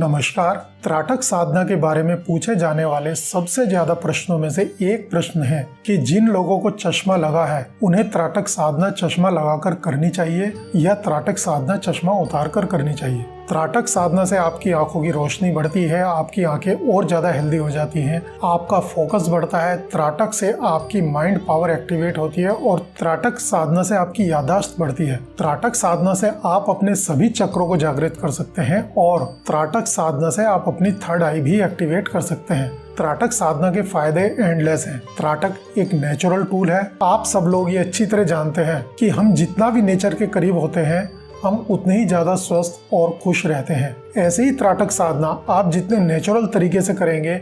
नमस्कार। त्राटक साधना के बारे में पूछे जाने वाले सबसे ज्यादा प्रश्नों में से एक प्रश्न है कि जिन लोगों को चश्मा लगा है उन्हें त्राटक साधना चश्मा लगाकर करनी चाहिए या त्राटक साधना चश्मा उतार कर करनी चाहिए। त्राटक साधना से आपकी आंखों की रोशनी बढ़ती है, आपकी आंखें और ज्यादा हेल्दी हो जाती हैं, आपका फोकस बढ़ता है। त्राटक से आपकी माइंड पावर एक्टिवेट होती है और त्राटक साधना से आपकी याददाश्त बढ़ती है। त्राटक साधना से आप अपने सभी चक्रों को जागृत कर सकते हैं और त्राटक साधना से आप अपनी थर्ड आई भी एक्टिवेट कर सकते हैं। त्राटक साधना के फायदे एंडलेस हैं। त्राटक एक नेचुरल टूल है। आप सब लोग ये अच्छी तरह जानते हैं कि हम जितना भी नेचर के करीब होते हैं हम उतने ही ज्यादा स्वस्थ और खुश रहते हैं। ऐसे ही त्राटक साधना आप जितने नेचुरल तरीके से करेंगे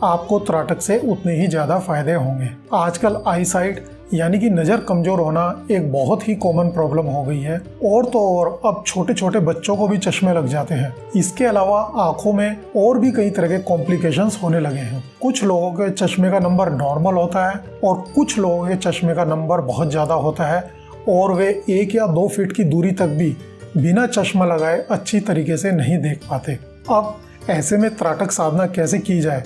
आपको त्राटक से उतने ही ज्यादा फायदे होंगे। आजकल आई साइट यानी कि नज़र कमज़ोर होना एक बहुत ही कॉमन प्रॉब्लम हो गई है और तो और अब छोटे छोटे बच्चों को भी चश्मे लग जाते हैं। इसके अलावा आंखों में और भी कई तरह के कॉम्प्लिकेशंस होने लगे हैं। कुछ लोगों के चश्मे का नंबर नॉर्मल होता है और कुछ लोगों के चश्मे का नंबर बहुत ज़्यादा होता है और वे 1 या 2 फीट की दूरी तक भी बिना चश्मा लगाए अच्छी तरीके से नहीं देख पाते। अब ऐसे में त्राटक साधना कैसे की जाए,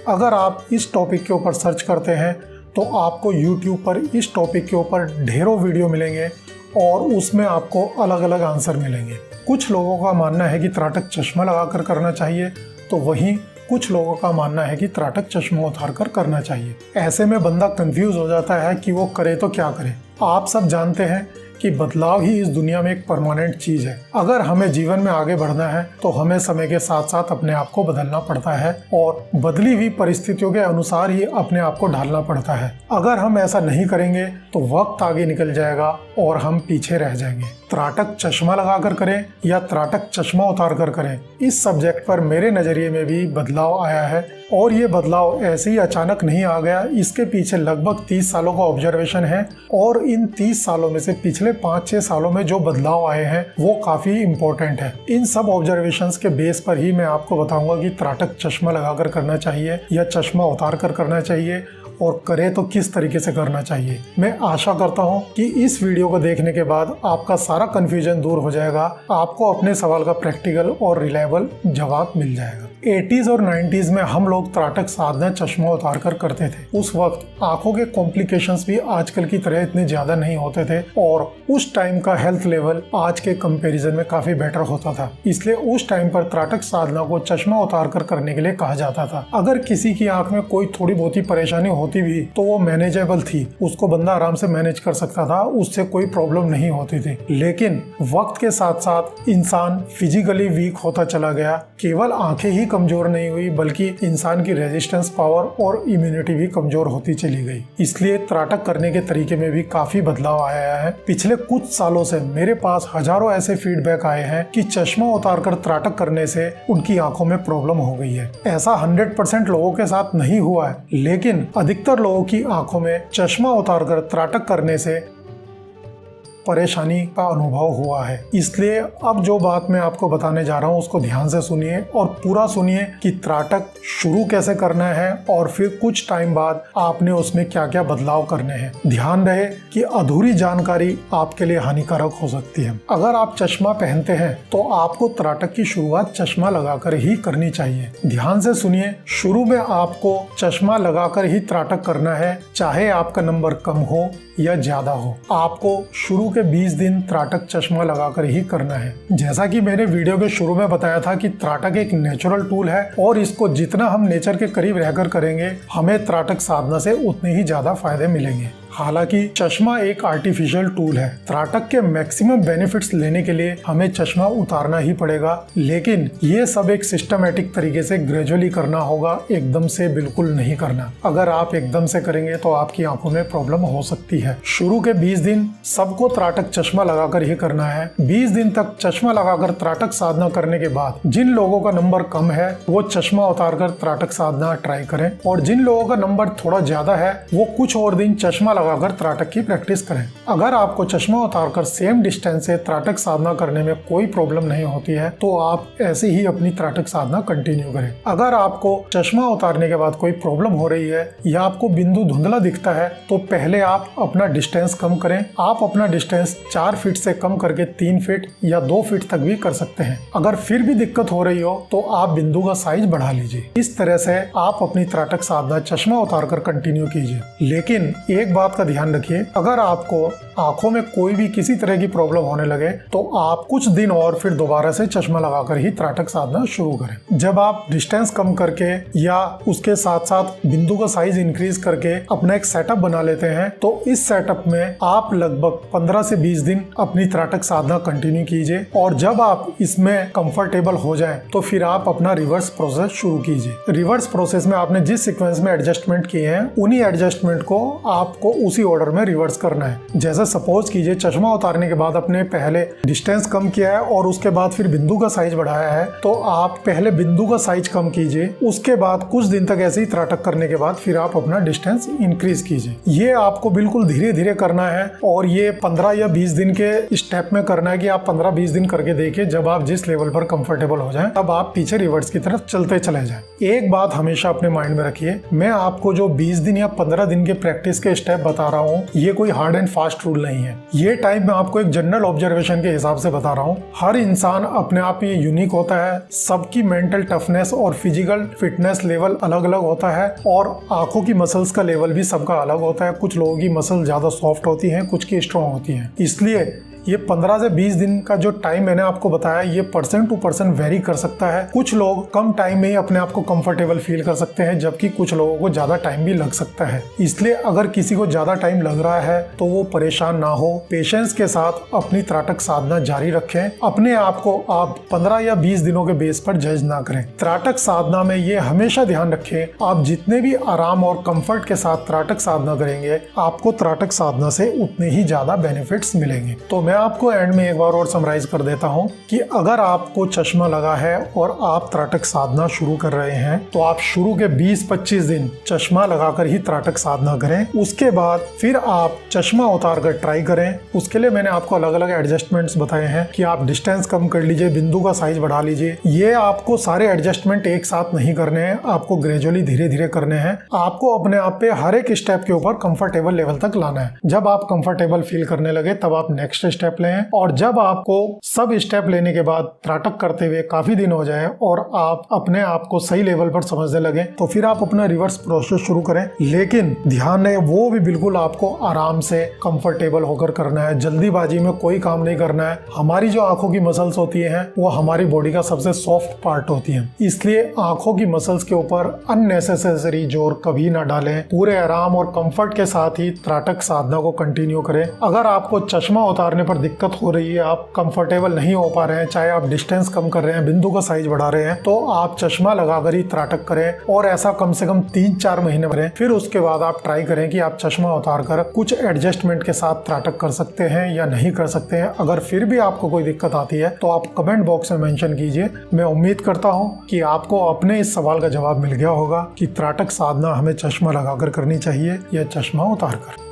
अगर आप इस टॉपिक के ऊपर सर्च करते हैं तो आपको YouTube पर इस टॉपिक के ऊपर ढेरों वीडियो मिलेंगे और उसमें आपको अलग अलग आंसर मिलेंगे। कुछ लोगों का मानना है कि त्राटक चश्मा लगाकर करना चाहिए तो वहीं कुछ लोगों का मानना है कि त्राटक चश्मा उतार कर करना चाहिए। ऐसे में बंदा कंफ्यूज हो जाता है कि वो करे तो क्या करे। आप सब जानते हैं कि बदलाव ही इस दुनिया में एक परमानेंट चीज है। अगर हमें जीवन में आगे बढ़ना है तो हमें समय के साथ साथ अपने आप को बदलना पड़ता है और बदली हुई परिस्थितियों के अनुसार ही अपने आप को ढालना पड़ता है। अगर हम ऐसा नहीं करेंगे तो वक्त आगे निकल जाएगा और हम पीछे रह जाएंगे। त्राटक चश्मा लगाकर करें या त्राटक चश्मा उतार कर करें, इस सब्जेक्ट पर मेरे नजरिए में भी बदलाव आया है और ये बदलाव ऐसे ही अचानक नहीं आ गया। इसके पीछे लगभग 30 सालों का ऑब्जर्वेशन है और इन 30 सालों में से पिछले 5-6 सालों में जो बदलाव आए हैं वो काफी इम्पोर्टेंट है। इन सब ऑब्जर्वेशंस के बेस पर ही मैं आपको बताऊंगा कि त्राटक चश्मा लगाकर करना चाहिए या चश्मा उतार कर करना चाहिए और करे तो किस तरीके से करना चाहिए। मैं आशा करता हूं कि इस वीडियो को देखने के बाद आपका सारा कंफ्यूजन दूर हो जाएगा, आपको अपने सवाल का प्रैक्टिकल और रिलायबल जवाब मिल जाएगा। 80s और 90s में हम लोग त्राटक साधना चश्मा उतार कर करते थे। उस वक्त आंखों के कॉम्प्लिकेशंस भी आजकल की तरह इतने ज्यादा नहीं होते थे और उस टाइम का हेल्थ लेवल आज के कंपैरिजन में काफी बेटर होता था। इसलिए उस टाइम पर त्राटक साधना को चश्मा उतार कर करने के लिए कहा जाता था। अगर किसी की आंख में कोई थोड़ी बहुत ही परेशानी होती भी तो वो मैनेजेबल थी, उसको बंदा आराम से मैनेज कर सकता था, उससे कोई प्रॉब्लम नहीं होती थी। लेकिन वक्त के साथ साथ इंसान फिजिकली वीक होता चला गया। केवल आंखें ही कमजोर नहीं हुई बल्कि इंसान की रेजिस्टेंस पावर और इम्यूनिटी भी कमजोर होती चली गई। इसलिए त्राटक करने के तरीके में भी काफी बदलाव आया है। पिछले कुछ सालों से मेरे पास हजारों ऐसे फीडबैक आए हैं कि चश्मा उतार कर त्राटक करने से उनकी आंखों में प्रॉब्लम हो गई है। ऐसा 100% लोगों के साथ नहीं हुआ है, लेकिन अधिकतर लोगों की आंखों में चश्मा उतारकर त्राटक करने से परेशानी का अनुभव हुआ है। इसलिए अब जो बात मैं आपको बताने जा रहा हूँ उसको ध्यान से सुनिए और पूरा सुनिए कि त्राटक शुरू कैसे करना है और फिर कुछ टाइम बाद आपने उसमें क्या क्या बदलाव करने हैं। ध्यान रहे कि अधूरी जानकारी आपके लिए हानिकारक हो सकती है। अगर आप चश्मा पहनते हैं तो आपको त्राटक की शुरुआत चश्मा लगाकर ही करनी चाहिए। ध्यान से सुनिए, शुरू में आपको चश्मा लगाकर ही त्राटक करना है, चाहे आपका नंबर कम हो या ज्यादा हो। आपको शुरू के 20 दिन त्राटक चश्मा लगाकर ही करना है। जैसा कि मैंने वीडियो के शुरू में बताया था कि त्राटक एक नेचुरल टूल है और इसको जितना हम नेचर के करीब रहकर करेंगे हमें त्राटक साधना से उतने ही ज्यादा फायदे मिलेंगे। हालांकि चश्मा एक आर्टिफिशियल टूल है। त्राटक के मैक्सिमम बेनिफिट्स लेने के लिए हमें चश्मा उतारना ही पड़ेगा, लेकिन ये सब एक सिस्टमेटिक तरीके से ग्रेजुअली करना होगा, एकदम से बिल्कुल नहीं करना। अगर आप एकदम से करेंगे तो आपकी आंखों में प्रॉब्लम हो सकती है। शुरू के 20 दिन सबको त्राटक चश्मा लगाकर ही करना है। 20 दिन तक चश्मा लगाकर त्राटक साधना करने के बाद जिन लोगों का नंबर कम है वो चश्मा उतार कर त्राटक साधना ट्राई करें और जिन लोगों का नंबर थोड़ा ज्यादा है वो कुछ और दिन चश्मा लगाकर त्राटक की प्रैक्टिस करें। अगर आपको चश्मा उतारकर सेम डिस्टेंस से त्राटक साधना करने में कोई प्रॉब्लम नहीं होती है तो आप ऐसे ही अपनी त्राटक साधना कंटिन्यू करें। अगर आपको चश्मा उतारने के बाद कोई प्रॉब्लम हो रही है या आपको बिंदु धुंधला दिखता है तो पहले आप अपना डिस्टेंस कम करें। आप अपना डिस्टेंस 4 फीट से कम करके 3 फीट या 2 फीट तक भी कर सकते हैं। अगर फिर भी दिक्कत हो रही हो तो आप बिंदु का साइज बढ़ा लीजिए। इस तरह से आप अपनी त्राटक साधना चश्मा उतारकर कंटिन्यू कीजिए। लेकिन एक बात का ध्यान रखिए, अगर आपको आंखों में कोई भी किसी तरह की प्रॉब्लम होने लगे तो आप कुछ दिन और फिर दोबारा से चश्मा लगाकर ही त्राटक साधना शुरू करें। जब आप डिस्टेंस कम करके या उसके साथ साथ बिंदु का साइज इंक्रीज करके अपना एक सेटअप बना लेते हैं तो इस सेटअप में आप लगभग 15 से 20 दिन अपनी त्राटक साधना कंटिन्यू कीजिए और जब आप इसमें कंफर्टेबल हो जाएं तो फिर आप अपना रिवर्स प्रोसेस शुरू कीजिए। रिवर्स प्रोसेस में आपने जिस सीक्वेंस में एडजस्टमेंट किए हैं उन्हीं एडजस्टमेंट को आपको उसी ऑर्डर में रिवर्स करना है। जैसे सपोज कीजिए चश्मा उतारने के बाद अपने पहले डिस्टेंस कम किया है और उसके बाद फिर बिंदु का साइज बढ़ाया है तो आप पहले बिंदु का साइज कम कीजिए, उसके बाद कुछ दिन तक ऐसे ही त्राटक करने के बाद फिर आप अपना डिस्टेंस इंक्रीज कीजिए। ये आपको बिल्कुल धीरे धीरे करना है और ये 15 या 20 दिन के स्टेप में करना है कि आप 15-20 दिन करके देखिए। जब आप जिस लेवल पर कंफर्टेबल हो जाएं तब आप पीछे रिवर्स की तरफ चलते चले जाएं। एक बात हमेशा अपने माइंड में रखिए, मैं आपको जो 20 दिन या 15 दिन के प्रैक्टिस के स्टेप बता रहा हूँ ये कोई हार्ड एंड फास्ट रूल नहीं है। ये टाइम मैं आपको एक जनरल ऑब्जर्वेशन के हिसाब से बता रहा हूँ। हर इंसान अपने आप में यूनिक होता है, सबकी मेंटल टफनेस और फिजिकल फिटनेस लेवल अलग अलग होता है और आंखों की मसल्स का लेवल भी सबका अलग होता है। कुछ लोगों की मसल ज्यादा सॉफ्ट होती हैं, कुछ की स्ट्रॉन्ग होती हैं। इसलिए ये 15 से 20 दिन का जो टाइम मैंने आपको बताया ये पर्सन टू पर्सन वेरी कर सकता है। कुछ लोग कम टाइम में ही अपने आप को कंफर्टेबल फील कर सकते हैं जबकि कुछ लोगों को ज्यादा टाइम भी लग सकता है। इसलिए अगर किसी को ज्यादा टाइम लग रहा है तो वो परेशान ना हो, पेशेंस के साथ अपनी त्राटक साधना जारी रखें। अपने आप को आप 15 या 20 दिनों के बेस पर जज ना करें। त्राटक साधना में ये हमेशा ध्यान रखें, आप जितने भी आराम और कंफर्ट के साथ त्राटक साधना करेंगे आपको त्राटक साधना से उतने ही ज्यादा बेनिफिट्स मिलेंगे। तो मैं आपको एंड में एक बार और समराइज कर देता हूं कि अगर आपको चश्मा लगा है और आप त्राटक साधना शुरू कर रहे हैं तो आप शुरू के 20-25 दिन चश्मा लगाकर ही त्राटक साधना करें। उसके बाद फिर आप चश्मा उतार कर ट्राई करें। उसके लिए मैंने आपको अलग अलग एडजस्टमेंट्स बताए हैं कि आप डिस्टेंस कम कर लीजिए, बिंदु का साइज बढ़ा लीजिए। ये आपको सारे एडजस्टमेंट एक साथ नहीं करने हैं, आपको ग्रेजुअली धीरे धीरे करने हैं। आपको अपने आप पे हर एक स्टेप के ऊपर कंफर्टेबल लेवल तक लाना है। जब आप कंफर्टेबल फील करने लगे तब आप नेक्स्ट स्टेप लें और जब आपको सब स्टेप लेने के बाद त्राटक करते हुए काफी दिन हो जाए और आप अपने आप को सही लेवल पर समझने लगे तो फिर आप अपना रिवर्स प्रोसेस शुरू करें। लेकिन ध्यान रहे वो भी बिल्कुल आपको आराम से कंफर्टेबल होकर करना है, जल्दीबाजी में कोई काम नहीं करना है। हमारी जो आंखों की मसल्स होती हैं वो हमारी बॉडी का सबसे सॉफ्ट पार्ट होती है, इसलिए आंखों की मसल्स के ऊपर अननेसेसरी जोर कभी ना डालें। पूरे आराम और कंफर्ट के साथ ही त्राटक साधना को कंटिन्यू करें। अगर आपको चश्मा उतारने पर दिक्कत हो रही है, आप कंफर्टेबल नहीं हो पा रहे हैं, चाहे आप डिस्टेंस कम कर रहे हैं, बिंदु का साइज बढ़ा रहे हैं, तो आप चश्मा लगाकर ही त्राटक करें और ऐसा कम से कम 3-4 महीने करें। फिर उसके बाद आप ट्राई करें कि आप चश्मा उतारकर कुछ एडजस्टमेंट के साथ त्राटक कर सकते हैं या नहीं कर सकते हैं। अगर फिर भी आपको कोई दिक्कत आती है तो आप कमेंट बॉक्स में मेंशन कीजिए। मैं उम्मीद करता हूं कि आपको अपने इस सवाल का जवाब मिल गया होगा कि त्राटक साधना हमें चश्मा लगाकर करनी चाहिए या चश्मा उतारकर।